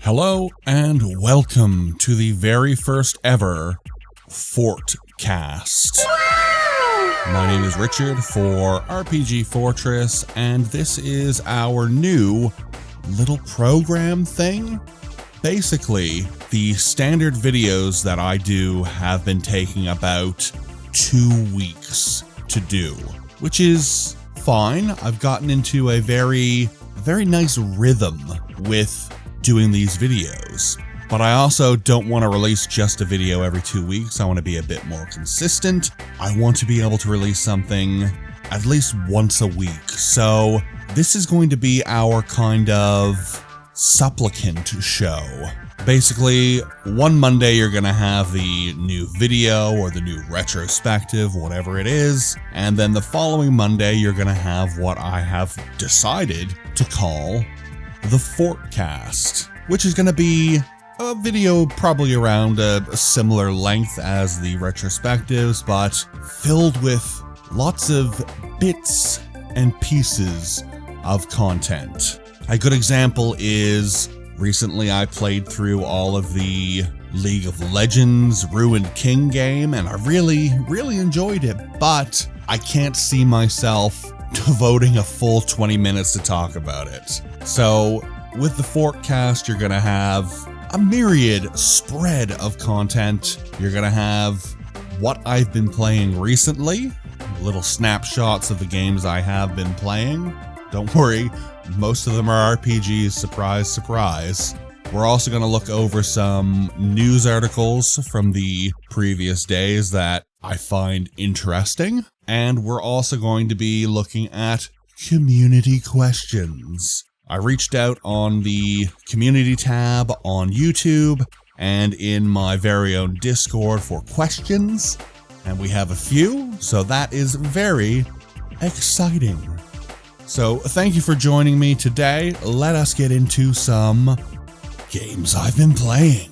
Hello and welcome to the very first ever Fortcast. My name is Richard for RPG Fortress, and this is our new little program thing. Basically, the standard videos that I do have been taking about 2 weeks to do, which is fine. I've gotten into a very nice rhythm with doing these videos, but I also don't want to release just a video every 2 weeks. I want to be a bit more consistent. I want to be able to release something at least once a week. So this is going to be our kind of supplicant show. Basically, one Monday you're going to have the new video or the new retrospective, whatever it is, and then the following Monday you're going to have what I have decided to call the Fortcast, which is going to be a video probably around a similar length as the retrospectives, but filled with lots of bits and pieces of content. A good example is recently I played through all of the League of Legends Ruined King game, and I really enjoyed it, but I can't see myself devoting a full 20 minutes to talk about it. So with the Fortcast, you're going to have a myriad spread of content. You're going to have what I've been playing recently, little snapshots of the games I have been playing. Don't worry, most of them are RPGs, surprise, surprise. We're also going to look over some news articles from the previous days that I find interesting. And we're also going to be looking at community questions. I reached out on the community tab on YouTube and in my very own Discord for questions, and we have a few, so that is very exciting. So thank you for joining me today. Let us get into some games I've been playing.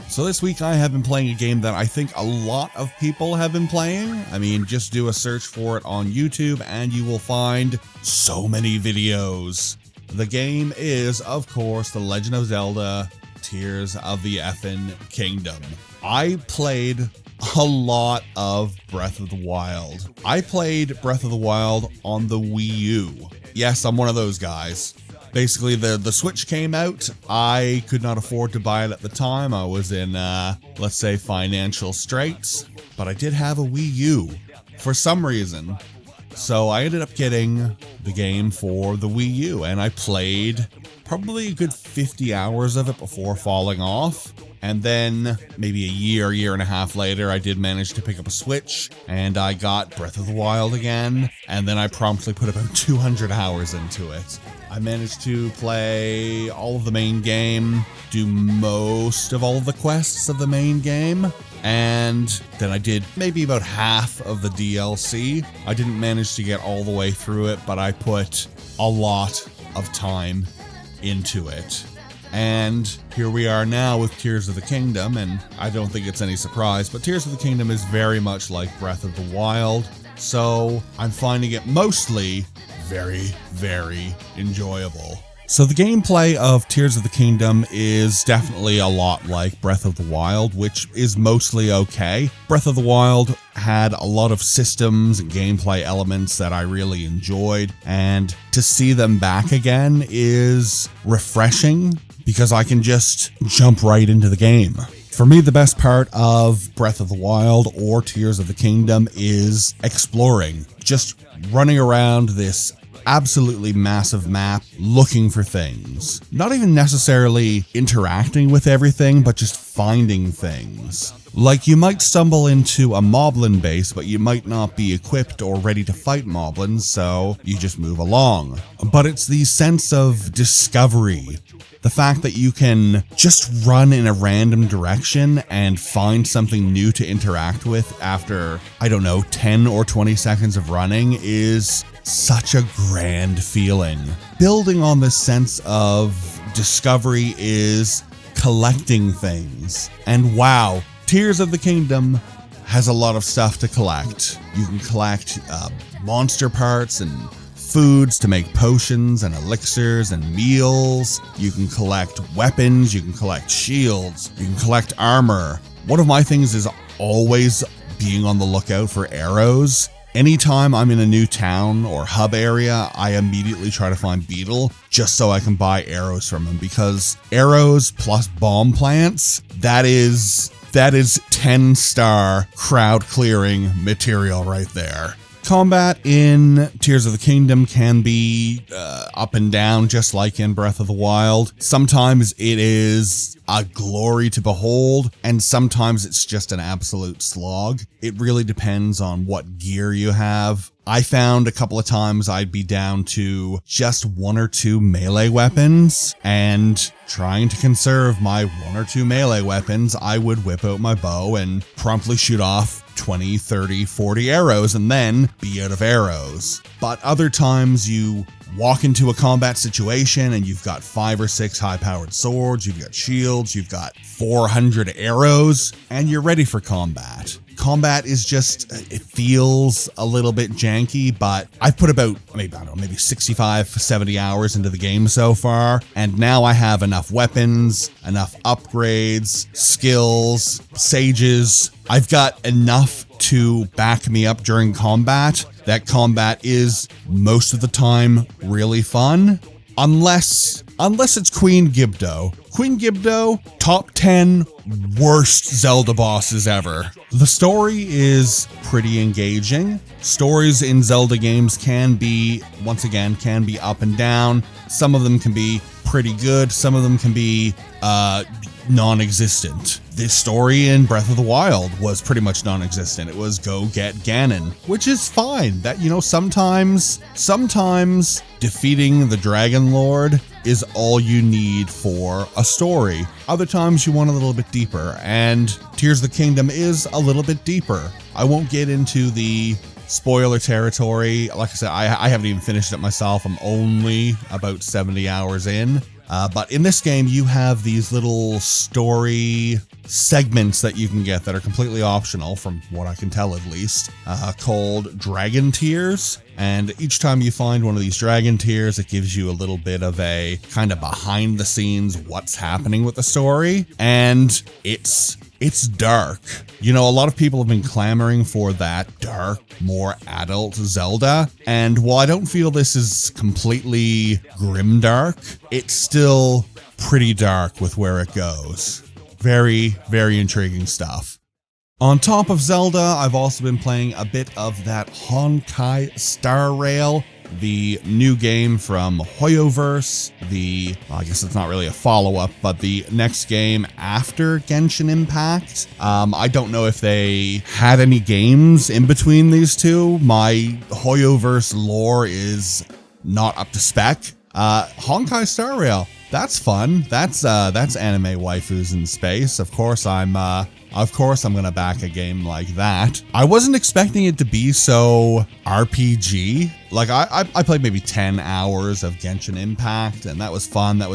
So this week I have been playing a game that I think a lot of people have been playing. I mean, just do a search for it on YouTube and you will find so many videos. The game is, of course, The Legend of Zelda: Tears of the Effin' Kingdom. I played a lot of Breath of the Wild. I played Breath of the Wild on the Wii U. Yes, I'm one of those guys. Basically, the Switch came out. I could not afford to buy it at the time. I was in, let's say, financial straits. But I did have a Wii U for some reason. So I ended up getting the game for the Wii U. And I played probably a good 50 hours of it before falling off. And then maybe a year and a half later, I did manage to pick up a Switch, and I got Breath of the Wild again, and then I promptly put about 200 hours into it. I managed to play all of the main game, do most of all of the quests of the main game, and then I did maybe about half of the DLC. I didn't manage to get all the way through it, but I put a lot of time into it. And here we are now with Tears of the Kingdom, and I don't think it's any surprise, but Tears of the Kingdom is very much like Breath of the Wild, so I'm finding it mostly very enjoyable. So the gameplay of Tears of the Kingdom is definitely a lot like Breath of the Wild, which is mostly okay. Breath of the Wild had a lot of systems and gameplay elements that I really enjoyed, and to see them back again is refreshing because I can just jump right into the game. For me, the best part of Breath of the Wild or Tears of the Kingdom is exploring, just running around this absolutely massive map looking for things. Not even necessarily interacting with everything, but just finding things. Like, you might stumble into a moblin base, but you might not be equipped or ready to fight moblins, so you just move along. But it's the sense of discovery. The fact that you can just run in a random direction and find something new to interact with after, 10 or 20 seconds of running is such a grand feeling. Building on this sense of discovery is collecting things. And wow, Tears of the Kingdom has a lot of stuff to collect. You can collect monster parts and foods to make potions and elixirs and meals. You can collect weapons, you can collect shields, you can collect armor. One of my things is always being on the lookout for arrows. Anytime I'm in a new town or hub area, I immediately try to find Beetle just so I can buy arrows from him, because arrows plus bomb plants, that is 10-star crowd clearing material right there. Combat in Tears of the Kingdom can be up and down, just like in Breath of the Wild. Sometimes it is a glory to behold, and sometimes it's just an absolute slog. It really depends on what gear you have. I found a couple of times I'd be down to just 1 or 2 melee weapons, and trying to conserve my 1 or 2 melee weapons, I would whip out my bow and promptly shoot off 20, 30, 40 arrows and then be out of arrows. But other times you walk into a combat situation and you've got 5 or 6 high-powered swords, you've got shields, you've got 400 arrows, and you're ready for combat. Combat is just, it feels a little bit janky, but I've put about, maybe 65, 70 hours into the game so far, and now I have enough weapons, enough upgrades, skills, sages. I've got enough to back me up during combat. That combat is most of the time really fun, unless it's Queen Gibdo. Queen Gibdo, top 10 worst Zelda bosses ever. The story is pretty engaging. Stories in Zelda games can be up and down. Some of them can be pretty good. Some of them can be non-existent. This story in Breath of the Wild was pretty much non-existent. It was go get Ganon, which is fine. That, sometimes defeating the Dragon Lord is all you need for a story. Other times you want a little bit deeper, and Tears of the Kingdom is a little bit deeper. I won't get into the spoiler territory. Like I said, I haven't even finished it myself. I'm only about 70 hours in. But in this game, you have these little story segments that you can get that are completely optional, from what I can tell at least, called Dragon Tears. And each time you find one of these Dragon Tears, it gives you a little bit of a kind of behind the scenes what's happening with the story. And it's dark. A lot of people have been clamoring for that dark, more adult Zelda. And while I don't feel this is completely grimdark, it's still pretty dark with where it goes. Very, very intriguing stuff. On top of Zelda, I've also been playing a bit of that Honkai Star Rail, the new game from Hoyoverse, I guess it's not really a follow-up, but the next game after Genshin Impact. I don't know if they had any games in between these two. My Hoyoverse lore is not up to spec. Honkai Star Rail, that's fun. That's anime waifus in space. Of course I'm gonna back a game like that. I wasn't expecting it to be so RPG. Like I played maybe 10 hours of Genshin Impact, and that was fun. That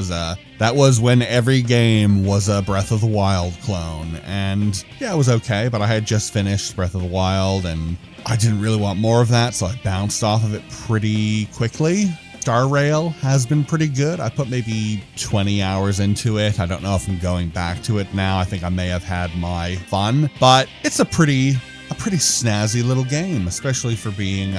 was when every game was a Breath of the Wild clone, and yeah, it was okay. But I had just finished Breath of the Wild, and I didn't really want more of that, so I bounced off of it pretty quickly. Star Rail has been pretty good. I put maybe 20 hours into it. I don't know if I'm going back to it now. I think I may have had my fun, but it's a pretty snazzy little game, especially for being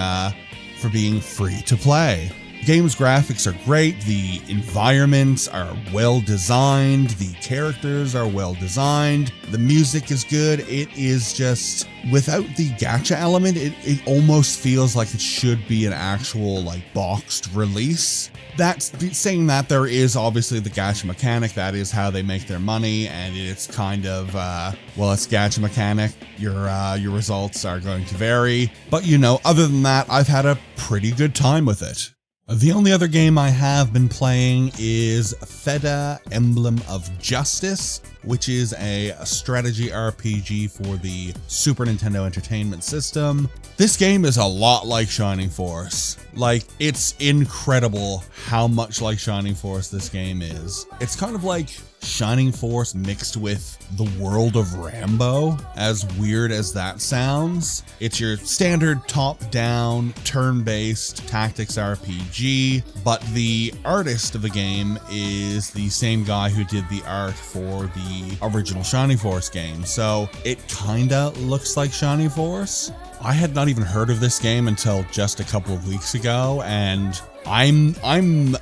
free to play. Game's graphics are great, the environments are well designed, the characters are well designed, the music is good. It is just, without the gacha element, it almost feels like it should be an actual boxed release. That's saying that there is obviously the gacha mechanic. That is how they make their money, and it's kind of it's gacha mechanic. Your results are going to vary, but other than that, I've had a pretty good time with it. The only other game I have been playing is Feda Emblem of Justice, which is a strategy RPG for the Super Nintendo Entertainment System. This game is a lot like Shining Force. Like, it's incredible how much like Shining Force this game is. It's kind of like Shining Force mixed with the world of Rambo, as weird as that sounds. It's your standard top-down, turn-based tactics RPG, but the artist of the game is the same guy who did the art for the original Shining Force game, so it kinda looks like Shining Force. I had not even heard of this game until just a couple of weeks ago, and I'm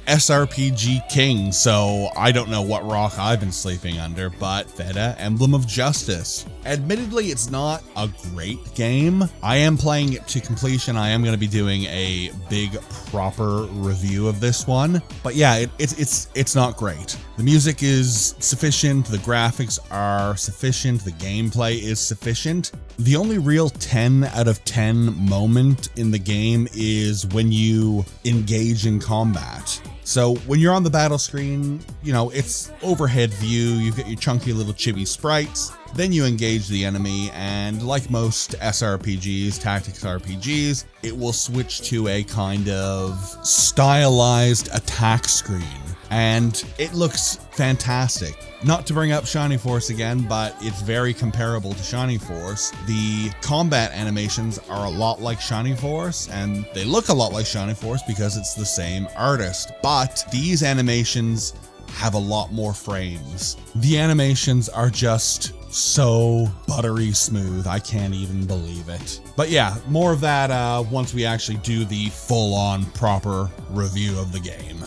SRPG king, so I don't know what rock I've been sleeping under, but Veda, Emblem of Justice. Admittedly, it's not a great game. I am playing it to completion. I am going to be doing a big proper review of this one, but yeah, it's not great. The music is sufficient, the graphics are sufficient, the gameplay is sufficient. The only real 10 out of 10 moment in the game is when you engage in combat. So when you're on the battle screen, you know, it's overhead view, you've got your chunky little chibi sprites, then you engage the enemy, and like most SRPGs, tactics RPGs, it will switch to a kind of stylized attack screen. And it looks fantastic. Not to bring up Shining Force again, but it's very comparable to Shining Force. The combat animations are a lot like Shining Force, and they look a lot like Shining Force because it's the same artist. But these animations have a lot more frames. The animations are just so buttery smooth, I can't even believe it. But yeah, more of that once we actually do the full-on proper review of the game.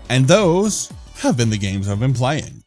And those have been the games I've been playing.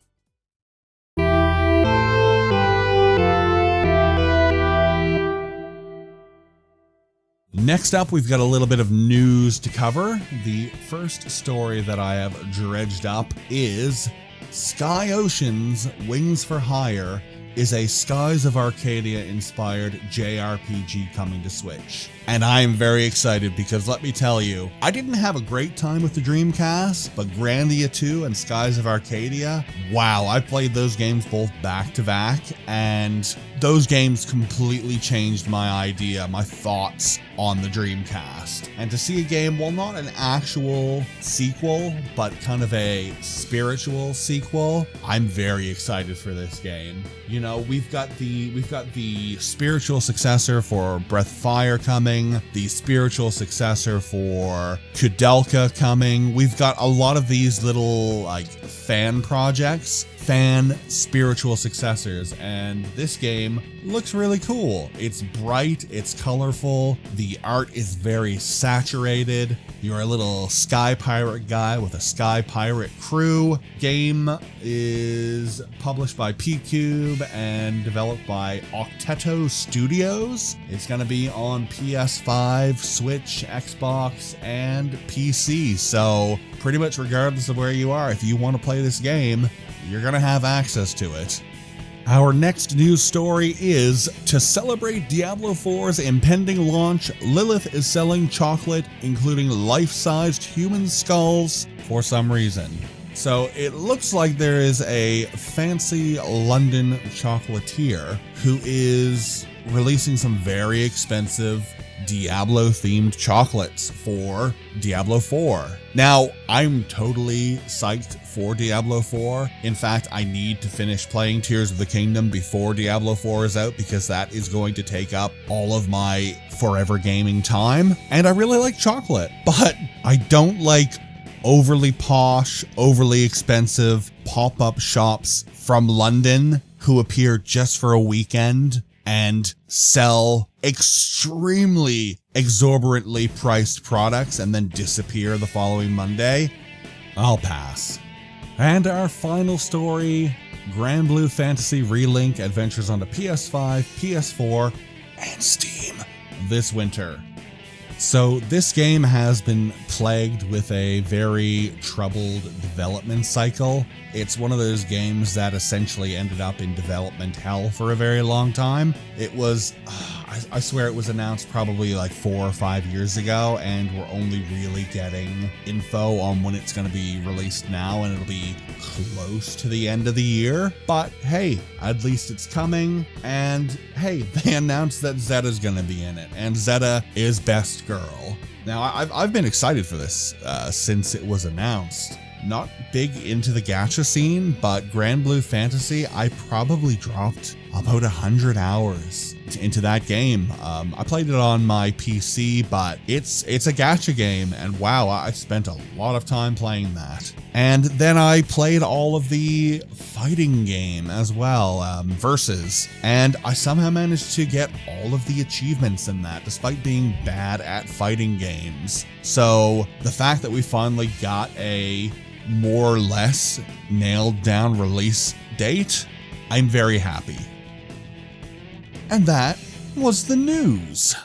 Next up, we've got a little bit of news to cover. The first story that I have dredged up is Sky Ocean's Wings for Hire is a Skies of Arcadia inspired JRPG coming to Switch. And I am very excited because let me tell you, I didn't have a great time with the Dreamcast, but Grandia 2 and Skies of Arcadia, wow, I played those games both back to back, and those games completely changed my idea, my thoughts on the Dreamcast. And to see a game, well, not an actual sequel, but kind of a spiritual sequel, I'm very excited for this game. You know, we've got the spiritual successor for Breath of Fire coming, the spiritual successor for Kudelka coming. We've got a lot of these little like fan projects, fan spiritual successors, and this game looks really cool. It's bright, it's colorful, the art is very saturated. You're a little sky pirate guy with a sky pirate crew. Game is published by P-Cube and developed by Octeto Studios. It's going to be on PS5, Switch, Xbox, and PC. So pretty much regardless of where you are, if you want to play this game, you're going to have access to it. Our next news story is, to celebrate Diablo 4's impending launch, Lilith is selling chocolate, including life-sized human skulls, for some reason. So it looks like there is a fancy London chocolatier who is releasing some very expensive Diablo-themed chocolates for Diablo 4. Now, I'm totally psyched for Diablo 4. In fact, I need to finish playing Tears of the Kingdom before Diablo 4 is out because that is going to take up all of my forever gaming time. And I really like chocolate, but I don't like overly posh, overly expensive pop-up shops from London who appear just for a weekend and sell extremely exorbitantly priced products and then disappear the following Monday. I'll pass. And our final story, Granblue Fantasy Relink adventures onto PS5, PS4, and Steam this winter. So this game has been plagued with a very troubled development cycle. It's one of those games that essentially ended up in development hell for a very long time. It was, I I swear it was announced probably like 4 or 5 years ago, and we're only really getting info on when it's going to be released now, and it'll be close to the end of the year. But hey, at least it's coming, and hey, they announced that Zeta's going to be in it, and Zeta is best girl. Now, I've been excited for this since it was announced. Not big into the gacha scene, but Granblue Fantasy, I probably dropped about 100 hours into that game. I played it on my PC, but it's a gacha game, and wow, I spent a lot of time playing that. And then I played all of the fighting game as well, Versus, and I somehow managed to get all of the achievements in that, despite being bad at fighting games. So the fact that we finally got a more or less nailed down release date, I'm very happy. And that was the news.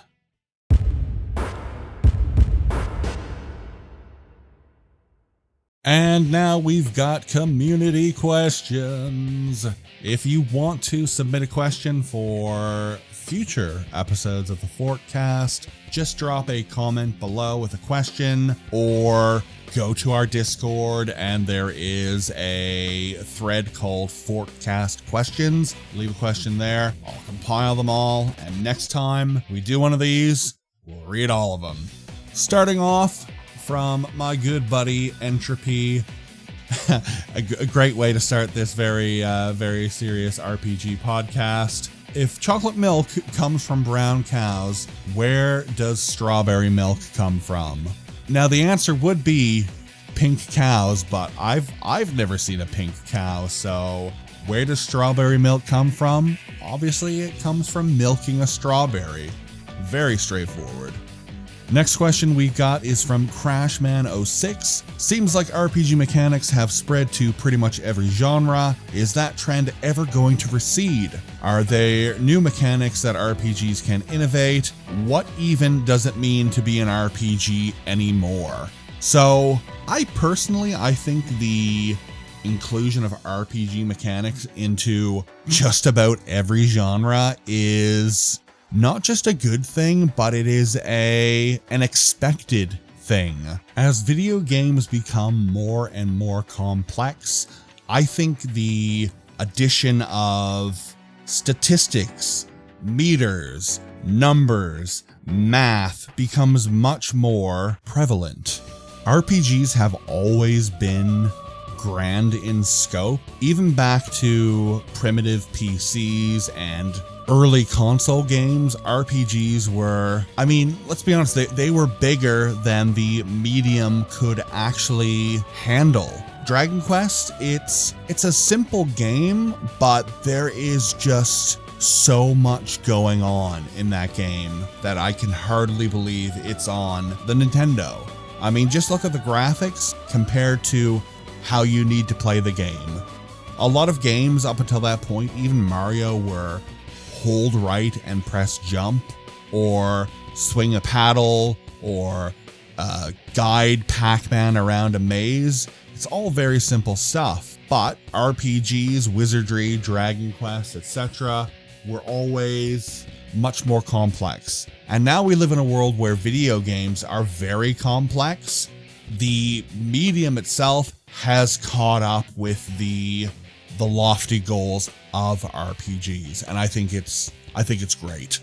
And now we've got community questions. If you want to submit a question for future episodes of the Forkcast, just drop a comment below with a question, or go to our Discord and there is a thread called Forkcast Questions. Leave a question there. I'll compile them all, and next time we do one of these, we'll read all of them. Starting off from my good buddy Entropy. a great way to start this very serious RPG podcast. If chocolate milk comes from brown cows, where does strawberry milk come from? Now, the answer would be pink cows, but I've never seen a pink cow, so where does strawberry milk come from? Obviously, it comes from milking a strawberry. Very straightforward. Next question we got is from Crashman06. Seems like RPG mechanics have spread to pretty much every genre. Is that trend ever going to recede? Are there new mechanics that RPGs can innovate? What even does it mean to be an RPG anymore? So, I think the inclusion of RPG mechanics into just about every genre is not just a good thing, but it is an expected thing. As video games become more and more complex, I think the addition of statistics, meters, numbers, math becomes much more prevalent. RPGs have always been grand in scope, even back to primitive PCs and early console games. RPGs were, let's be honest, they were bigger than the medium could actually handle. Dragon Quest, it's a simple game, but there is just so much going on in that game that I can hardly believe it's on the Nintendo. Just look at the graphics compared to how you need to play the game. A lot of games up until that point, even Mario, were hold right and press jump, or swing a paddle, or guide Pac-Man around a maze. It's all very simple stuff, but RPGs, Wizardry, Dragon Quest, etc. were always much more complex. And now we live in a world where video games are very complex. The medium itself has caught up with the lofty goals of RPGs, and I think it's great.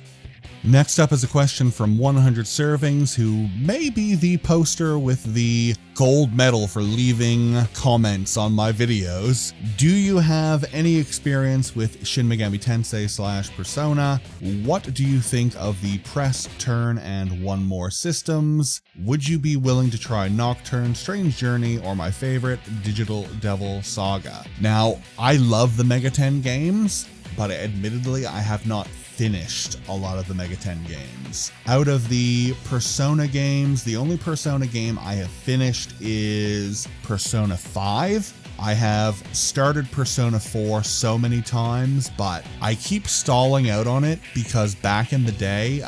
Next up is a question from 100 Servings, who may be the poster with the gold medal for leaving comments on my videos. Do you have any experience with Shin Megami Tensei / Persona? What do you think of the press, turn, and one more systems? Would you be willing to try Nocturne, Strange Journey, or my favorite, Digital Devil Saga? Now, I love the Mega 10 games, but admittedly, I have not finished a lot of the Mega 10 games. Out of the Persona games, the only Persona game I have finished is Persona 5. I have started Persona 4 so many times, but I keep stalling out on it because back in the day,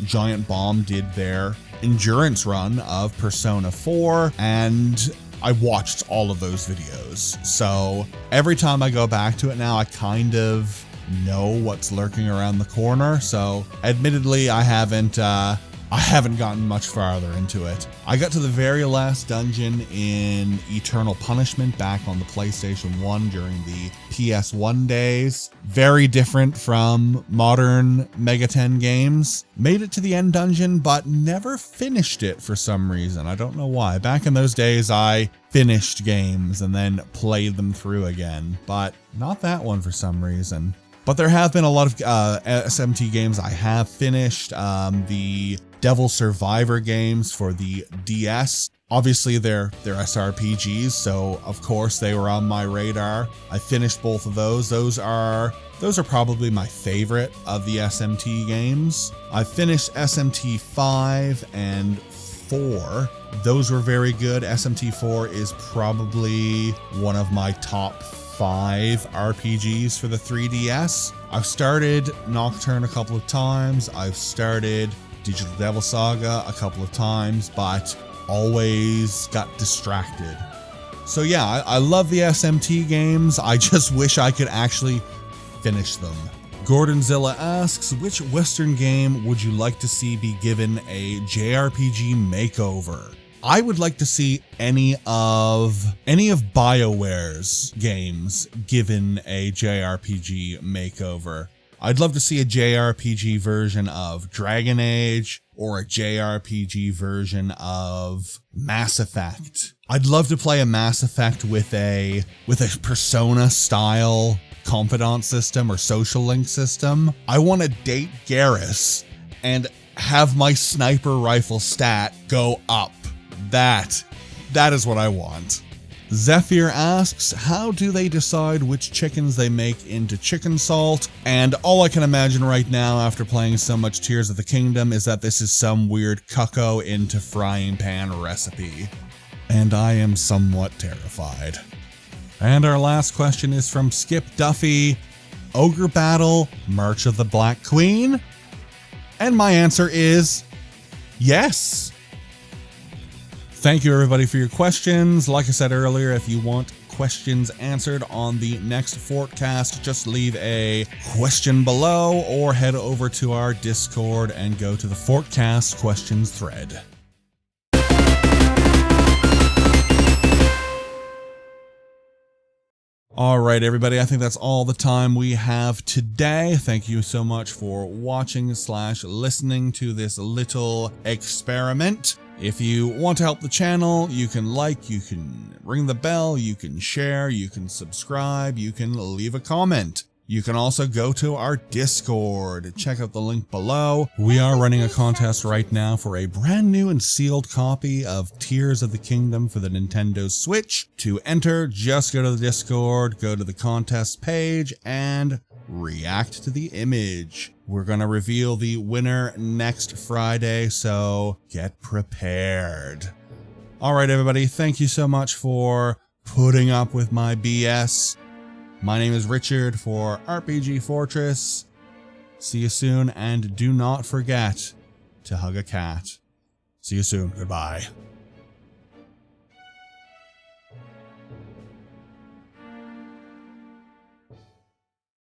Giant Bomb did their endurance run of Persona 4, and I watched all of those videos. So every time I go back to it now, I kind of know what's lurking around the corner. So admittedly, I haven't gotten much farther into it. I got to the very last dungeon in Eternal Punishment back on the PlayStation 1 during the PS1 days. Very different from modern Mega 10 games. Made it to the end dungeon, but never finished it for some reason. I don't know why. Back in those days, I finished games and then played them through again, but not that one for some reason. But there have been a lot of SMT games I have finished. The Devil Survivor games for the DS. Obviously, they're SRPGs, so of course they were on my radar. I finished both of those. Those are probably my favorite of the SMT games. I finished SMT 5 and 4. Those were very good. SMT 4 is probably one of my top 5 RPGs for the 3DS. I've started Nocturne a couple of times. I've started Digital Devil Saga a couple of times, but always got distracted. So yeah, I love the SMT games. I just wish I could actually finish them. Gordonzilla asks, which Western game would you like to see be given a JRPG makeover? I would like to see any of BioWare's games given a JRPG makeover. I'd love to see a JRPG version of Dragon Age or a JRPG version of Mass Effect. I'd love to play a Mass Effect with a Persona style confidant system or social link system. I want to date Garrus and have my sniper rifle stat go up. That is what I want. Zephyr asks, how do they decide which chickens they make into chicken salt? And all I can imagine right now after playing so much Tears of the Kingdom is that this is some weird cucko into frying pan recipe. And I am somewhat terrified. And our last question is from Skip Duffy. Ogre Battle, March of the Black Queen? And my answer is yes. Thank you everybody for your questions. Like I said earlier, if you want questions answered on the next Fortcast, just leave a question below or head over to our Discord and go to the Fortcast questions thread. All right, everybody, I think that's all the time we have today. Thank you so much for watching / listening to this little experiment. If you want to help the channel, you can like, you can ring the bell, you can share, you can subscribe, you can leave a comment. You can also go to our Discord. Check out the link below. We are running a contest right now for a brand new and sealed copy of Tears of the Kingdom for the Nintendo Switch. To enter, just go to the Discord, go to the contest page, and react to the image. We're going to reveal the winner next Friday, so get prepared. All right, everybody, thank you so much for putting up with my BS. My name is Richard for RPG Fortress. See you soon, and do not forget to hug a cat. See you soon. Goodbye.